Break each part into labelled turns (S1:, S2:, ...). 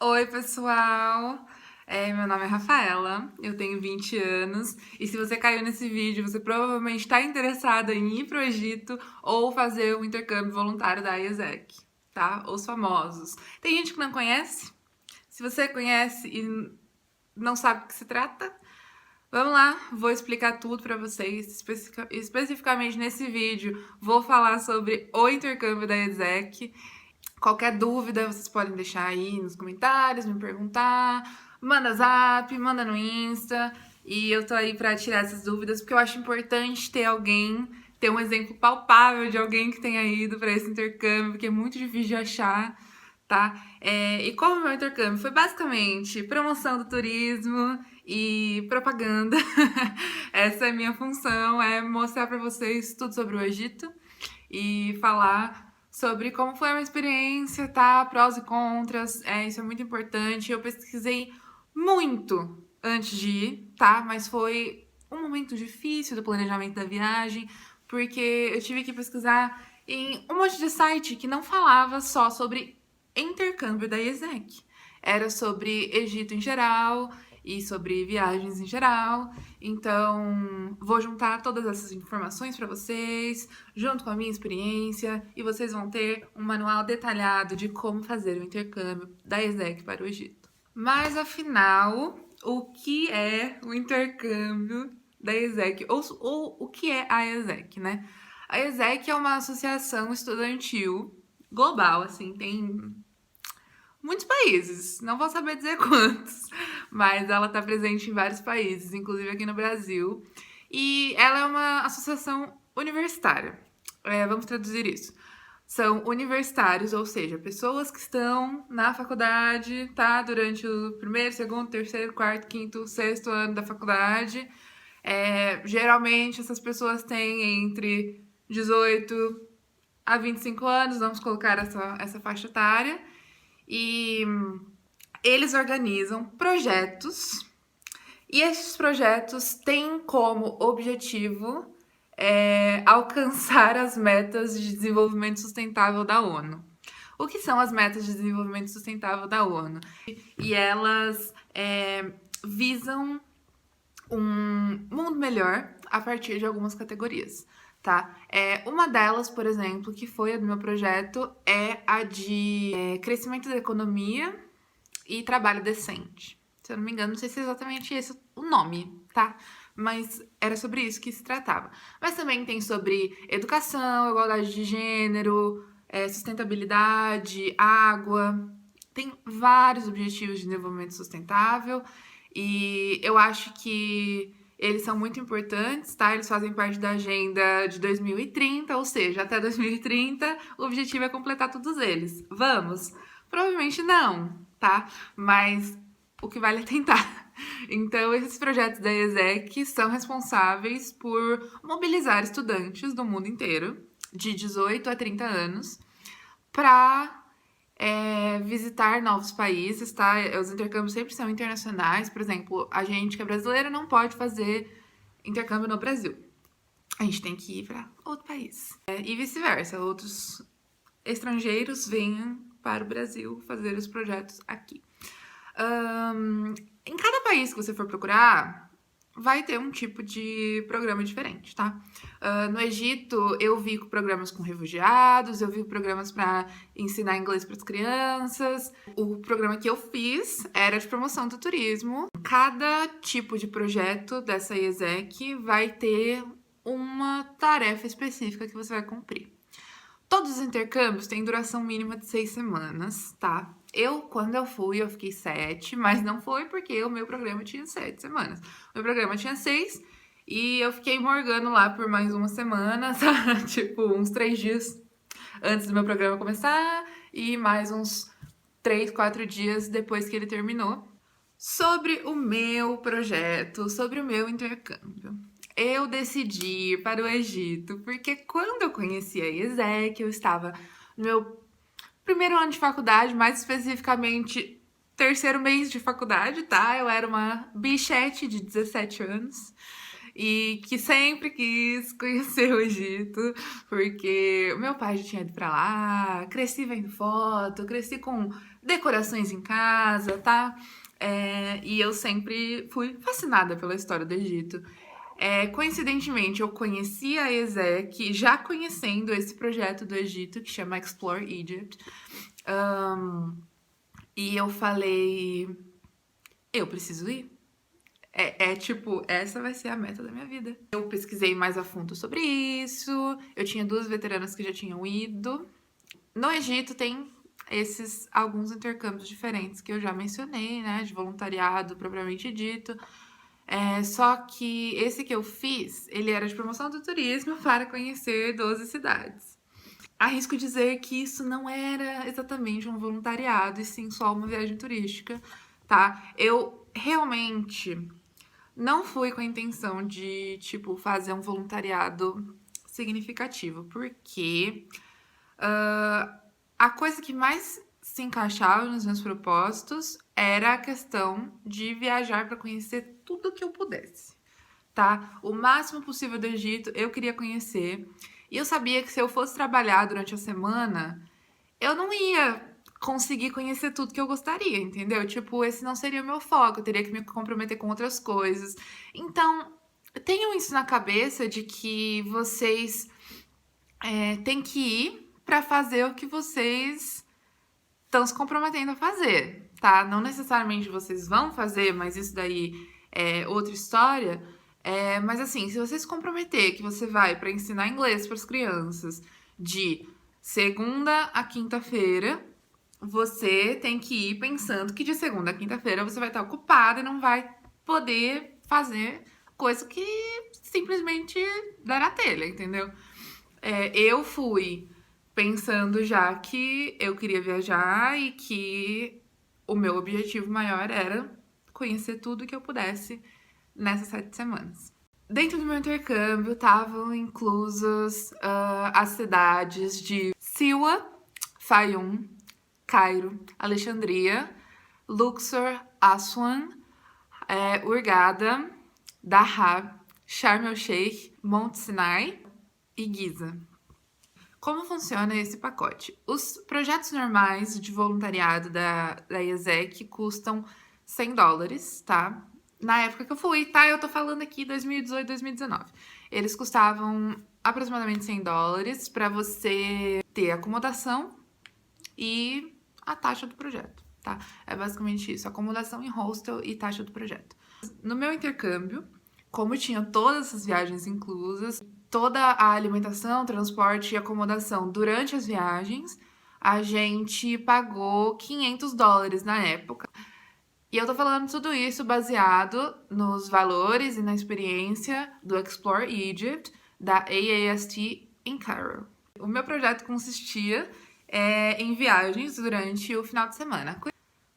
S1: Oi, pessoal! Meu nome é Rafaela, eu tenho 20 anos e se você caiu nesse vídeo, você provavelmente está interessada em ir para o Egito ou fazer um intercâmbio voluntário da IESEC, tá? Os famosos. Tem gente que não conhece? Se você conhece e não sabe do que se trata, vamos lá, vou explicar tudo para vocês. Especificamente nesse vídeo, vou falar sobre o intercâmbio da IESEC. Qualquer dúvida, vocês podem deixar aí nos comentários, me perguntar, manda zap, manda no Insta. E eu tô aí pra tirar essas dúvidas, porque eu acho importante ter um exemplo palpável de alguém que tenha ido pra esse intercâmbio, porque é muito difícil de achar, tá? E como o meu intercâmbio foi basicamente promoção do turismo e propaganda, essa é a minha função, é mostrar pra vocês tudo sobre o Egito e falar sobre como foi a minha experiência, tá? Prós e contras, isso é muito importante. Eu pesquisei muito antes de ir, tá? Mas foi um momento difícil do planejamento da viagem, porque eu tive que pesquisar em um monte de site que não falava só sobre intercâmbio da IESEC. Era sobre Egito em geral e sobre viagens em geral. Então, vou juntar todas essas informações para vocês, junto com a minha experiência, e vocês vão ter um manual detalhado de como fazer o intercâmbio da IESEC para o Egito. Mas afinal, o que é o intercâmbio da IESEC? Ou o que é a IESEC, né? A IESEC é uma associação estudantil global, assim, tem muitos países, não vou saber dizer quantos, mas ela está presente em vários países, inclusive aqui no Brasil. E ela é uma associação universitária. Vamos traduzir isso. São universitários, ou seja, pessoas que estão na faculdade, tá? Durante o primeiro, segundo, terceiro, quarto, quinto, sexto ano da faculdade. Geralmente essas pessoas têm entre 18 a 25 anos, vamos colocar essa faixa etária. E eles organizam projetos e esses projetos têm como objetivo alcançar as metas de desenvolvimento sustentável da ONU. O que são as metas de desenvolvimento sustentável da ONU? E elas visam um mundo melhor a partir de algumas categorias, tá? Uma delas, por exemplo, que foi a do meu projeto, é a de crescimento da economia e trabalho decente. Se eu não me engano, não sei se é exatamente esse o nome, tá? Mas era sobre isso que se tratava. Mas também tem sobre educação, igualdade de gênero, sustentabilidade, água. Tem vários objetivos de desenvolvimento sustentável e eu acho que eles são muito importantes, tá? Eles fazem parte da agenda de 2030, ou seja, até 2030 o objetivo é completar todos eles. Vamos? Provavelmente não, tá? Mas o que vale é tentar. Então, esses projetos da IESEC são responsáveis por mobilizar estudantes do mundo inteiro, de 18 a 30 anos, para visitar novos países, tá? Os intercâmbios sempre são internacionais. Por exemplo, a gente que é brasileiro não pode fazer intercâmbio no Brasil. A gente tem que ir para outro país. E vice-versa, outros estrangeiros venham para o Brasil fazer os projetos aqui. Em cada país que você for procurar, vai ter um tipo de programa diferente, tá? No Egito, eu vi programas com refugiados, eu vi programas para ensinar inglês para as crianças. O programa que eu fiz era de promoção do turismo. Cada tipo de projeto dessa IESEC vai ter uma tarefa específica que você vai cumprir. Todos os intercâmbios têm duração mínima de 6 semanas, tá? Quando eu fui, eu fiquei 7, mas não foi porque o meu programa tinha 7 semanas. O meu programa tinha 6 e eu fiquei morgando lá por mais uma semana, sabe? Tipo, uns 3 dias antes do meu programa começar e mais uns 3, 4 dias depois que ele terminou. Sobre o meu projeto, sobre o meu intercâmbio. Eu decidi ir para o Egito porque quando eu conheci a IESEC, eu estava no meu primeiro ano de faculdade, mais especificamente terceiro mês de faculdade, tá? Eu era uma bichete de 17 anos e que sempre quis conhecer o Egito, porque o meu pai já tinha ido pra lá, cresci vendo foto, cresci com decorações em casa, tá? E eu sempre fui fascinada pela história do Egito. Coincidentemente, eu conheci a ESEC já conhecendo esse projeto do Egito que chama Explore Egypt. E eu falei, eu preciso ir. Tipo, essa vai ser a meta da minha vida. Eu pesquisei mais a fundo sobre isso. Eu tinha duas veteranas que já tinham ido. No Egito tem alguns intercâmbios diferentes que eu já mencionei, né? De voluntariado propriamente dito. Só que esse que eu fiz, ele era de promoção do turismo para conhecer 12 cidades. Arrisco dizer que isso não era exatamente um voluntariado, e sim só uma viagem turística, tá? Eu realmente não fui com a intenção de, tipo, fazer um voluntariado significativo, porque a coisa que mais se encaixava nos meus propósitos era a questão de viajar para conhecer tudo que eu pudesse, tá? O máximo possível do Egito eu queria conhecer. E eu sabia que se eu fosse trabalhar durante a semana, eu não ia conseguir conhecer tudo que eu gostaria, entendeu? Tipo, esse não seria o meu foco, eu teria que me comprometer com outras coisas. Então, tenham isso na cabeça de que vocês têm que ir para fazer o que vocês estão se comprometendo a fazer, tá? Não necessariamente vocês vão fazer, mas isso daí é outra história. Mas assim, se você se comprometer que você vai para ensinar inglês para as crianças de segunda a quinta-feira, você tem que ir pensando que de segunda a quinta-feira você vai estar ocupada e não vai poder fazer coisa que simplesmente dá na telha, entendeu? Eu fui pensando já que eu queria viajar e que o meu objetivo maior era conhecer tudo que eu pudesse nessas 7 semanas. Dentro do meu intercâmbio estavam inclusas as cidades de Siwa, Fayum, Cairo, Alexandria, Luxor, Aswan, Hurghada, Dahab, Sharm el-Sheikh, Monte Sinai e Giza. Como funciona esse pacote? Os projetos normais de voluntariado da ESEC custam $100, tá? Na época que eu fui, tá? Eu tô falando aqui 2018, 2019. Eles custavam aproximadamente $100 para você ter acomodação e a taxa do projeto, tá? É basicamente isso, acomodação em hostel e taxa do projeto. No meu intercâmbio, como tinha todas essas viagens inclusas, toda a alimentação, transporte e acomodação durante as viagens, a gente pagou $500 na época. E eu tô falando tudo isso baseado nos valores e na experiência do Explore Egypt, da AAST em Cairo. O meu projeto consistia em viagens durante o final de semana.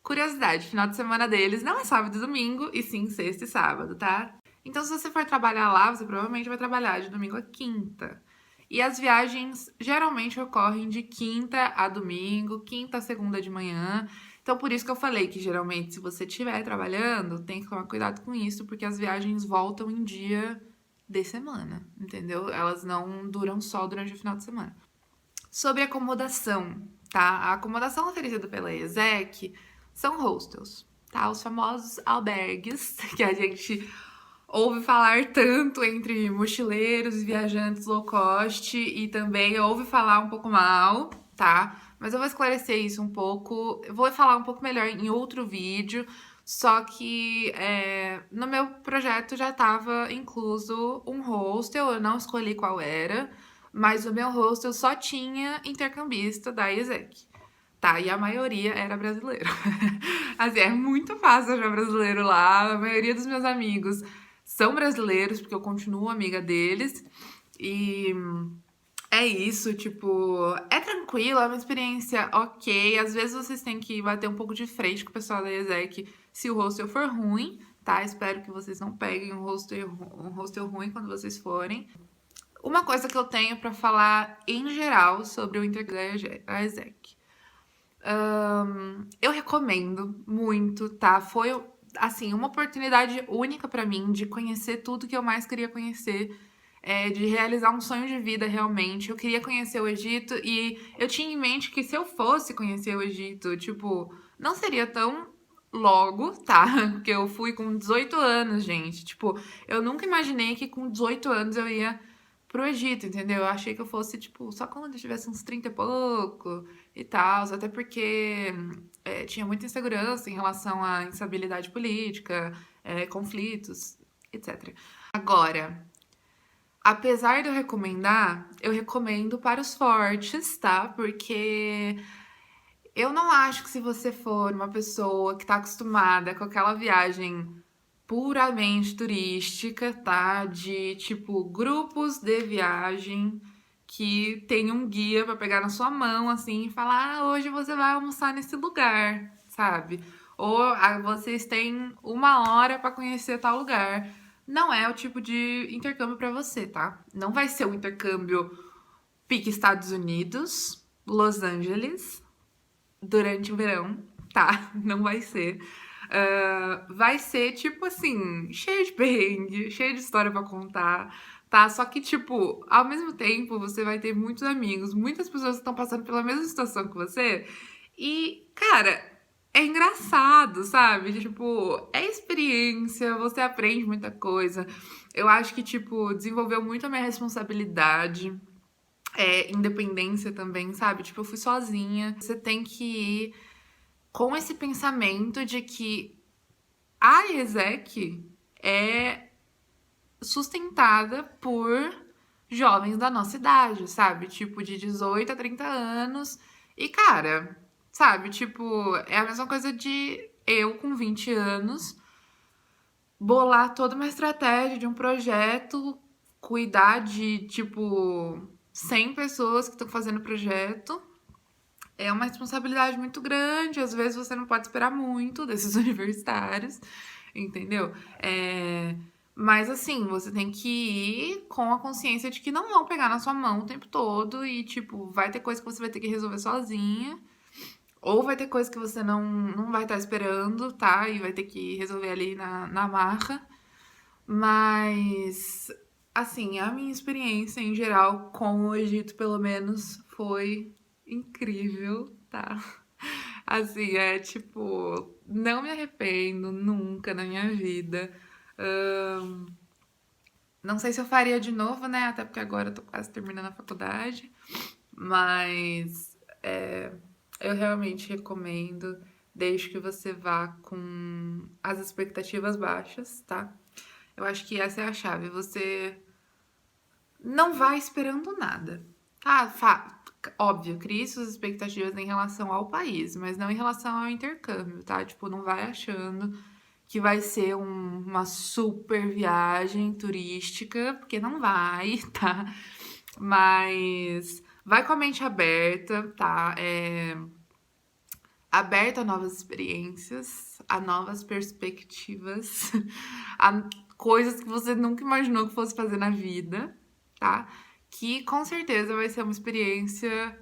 S1: Curiosidade, final de semana deles não é sábado e domingo, e sim sexta e sábado, tá? Então, se você for trabalhar lá, você provavelmente vai trabalhar de domingo a quinta. E as viagens geralmente ocorrem de quinta a domingo, quinta a segunda de manhã. Então, por isso que eu falei que geralmente, se você estiver trabalhando, tem que tomar cuidado com isso, porque as viagens voltam em dia de semana, entendeu? Elas não duram só durante o final de semana. Sobre acomodação, tá? A acomodação oferecida pela ESEC são hostels, tá? Os famosos albergues que a gente ouve falar tanto entre mochileiros e viajantes low cost e também ouve falar um pouco mal, tá? Mas eu vou esclarecer isso um pouco, eu vou falar um pouco melhor em outro vídeo, só que no meu projeto já estava incluso um hostel, eu não escolhi qual era, mas o meu hostel só tinha intercambista da ESEC. Tá, e a maioria era brasileiro. Assim, é muito fácil achar brasileiro lá. A maioria dos meus amigos são brasileiros, porque eu continuo amiga deles. E é isso, tipo, é tranquilo, é uma experiência ok. Às vezes vocês têm que bater um pouco de frente com o pessoal da ESEC se o hostel for ruim, tá? Espero que vocês não peguem um hostel ruim quando vocês forem. Uma coisa que eu tenho pra falar em geral sobre o intercâmbio da ESEC. Eu recomendo muito, tá? assim, uma oportunidade única pra mim de conhecer tudo que eu mais queria conhecer, de realizar um sonho de vida realmente. Eu queria conhecer o Egito e eu tinha em mente que se eu fosse conhecer o Egito, tipo, não seria tão logo, tá? Porque eu fui com 18 anos, gente. Tipo, eu nunca imaginei que com 18 anos eu ia pro Egito, entendeu? Eu achei que eu fosse, tipo, só quando eu tivesse uns 30 e pouco e tal, até porque tinha muita insegurança em relação à instabilidade política, conflitos, etc. Agora, apesar de eu recomendo para os fortes, tá? Porque eu não acho que se você for uma pessoa que tá acostumada com aquela viagem puramente turística, tá? De tipo grupos de viagem que tem um guia pra pegar na sua mão assim e falar: "Ah, hoje você vai almoçar nesse lugar", sabe? Ou vocês têm 1 hora pra conhecer tal lugar. Não é o tipo de intercâmbio pra você, tá? Não vai ser um intercâmbio pique Estados Unidos, Los Angeles, durante o verão, tá? Não vai ser. Vai ser, tipo assim, cheio de perrengue, cheio de história pra contar, tá? Só que, tipo, ao mesmo tempo, você vai ter muitos amigos, muitas pessoas que estão passando pela mesma situação que você. E, cara, é engraçado, sabe? Tipo, é experiência, você aprende muita coisa. Eu acho que, tipo, desenvolveu muito a minha responsabilidade. Independência também, sabe? Tipo, eu fui sozinha. Você tem que ir com esse pensamento de que a ESEC é sustentada por jovens da nossa idade, sabe? Tipo, de 18 a 30 anos. E, cara, sabe? Tipo, é a mesma coisa de eu com 20 anos bolar toda uma estratégia de um projeto, cuidar de, tipo, 100 pessoas que estão fazendo o projeto. É uma responsabilidade muito grande, às vezes você não pode esperar muito desses universitários, entendeu? Mas assim, você tem que ir com a consciência de que não vão pegar na sua mão o tempo todo e, tipo, vai ter coisa que você vai ter que resolver sozinha, ou vai ter coisa que você não vai estar esperando, tá? E vai ter que resolver ali na marra. Mas, assim, a minha experiência em geral com o Egito, pelo menos, foi incrível, tá? Assim, tipo, não me arrependo nunca na minha vida. Ahn, não sei se eu faria de novo, né? Até porque agora eu tô quase terminando a faculdade. Mas eu realmente recomendo, desde que você vá com as expectativas baixas, tá? Eu acho que essa é a chave. Você não vai esperando nada. Tá, óbvio, crie suas expectativas em relação ao país, mas não em relação ao intercâmbio, tá? Tipo, não vai achando que vai ser uma super viagem turística, porque não vai, tá? Mas vai com a mente aberta, tá? Aberta a novas experiências, a novas perspectivas, a coisas que você nunca imaginou que fosse fazer na vida, tá? Que com certeza vai ser uma experiência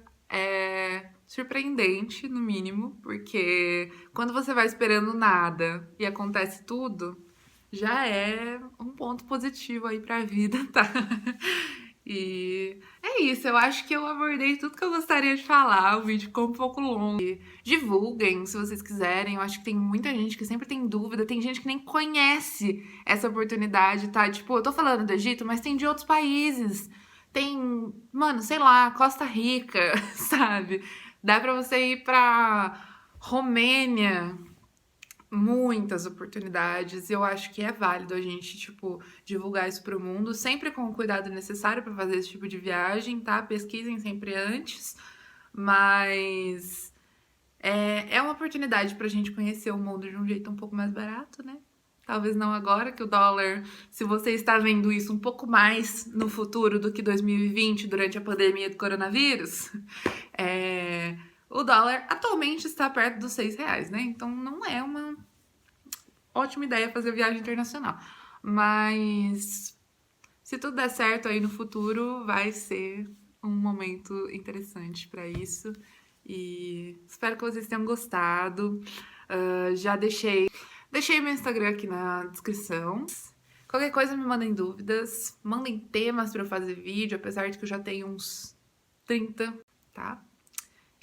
S1: surpreendente, no mínimo, porque quando você vai esperando nada e acontece tudo, já é um ponto positivo aí pra vida, tá? E é isso, eu acho que eu abordei tudo que eu gostaria de falar. O vídeo ficou um pouco longo. Divulguem se vocês quiserem. Eu acho que tem muita gente que sempre tem dúvida, tem gente que nem conhece essa oportunidade, tá? Tipo, eu tô falando do Egito, mas tem de outros países. Tem, mano, sei lá, Costa Rica, sabe? Dá pra você ir pra Romênia, muitas oportunidades. E eu acho que é válido a gente, tipo, divulgar isso pro mundo, sempre com o cuidado necessário para fazer esse tipo de viagem, tá? Pesquisem sempre antes, mas é uma oportunidade pra gente conhecer o mundo de um jeito um pouco mais barato, né? Talvez não agora, que o dólar, se você está vendo isso um pouco mais no futuro do que 2020, durante a pandemia do coronavírus, é, o dólar atualmente está perto dos R$ 6, né? Então não é uma ótima ideia fazer viagem internacional. Mas se tudo der certo aí no futuro, vai ser um momento interessante para isso. E espero que vocês tenham gostado. Já deixei Deixei meu Instagram aqui na descrição. Qualquer coisa me mandem dúvidas, mandem temas pra eu fazer vídeo, apesar de que eu já tenho uns 30, tá?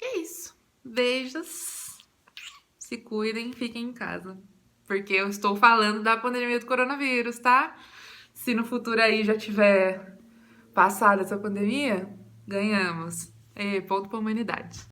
S1: E é isso. Beijos. Se cuidem, fiquem em casa. Porque eu estou falando da pandemia do coronavírus, tá? Se no futuro aí já tiver passado essa pandemia, ganhamos. Ponto pra humanidade.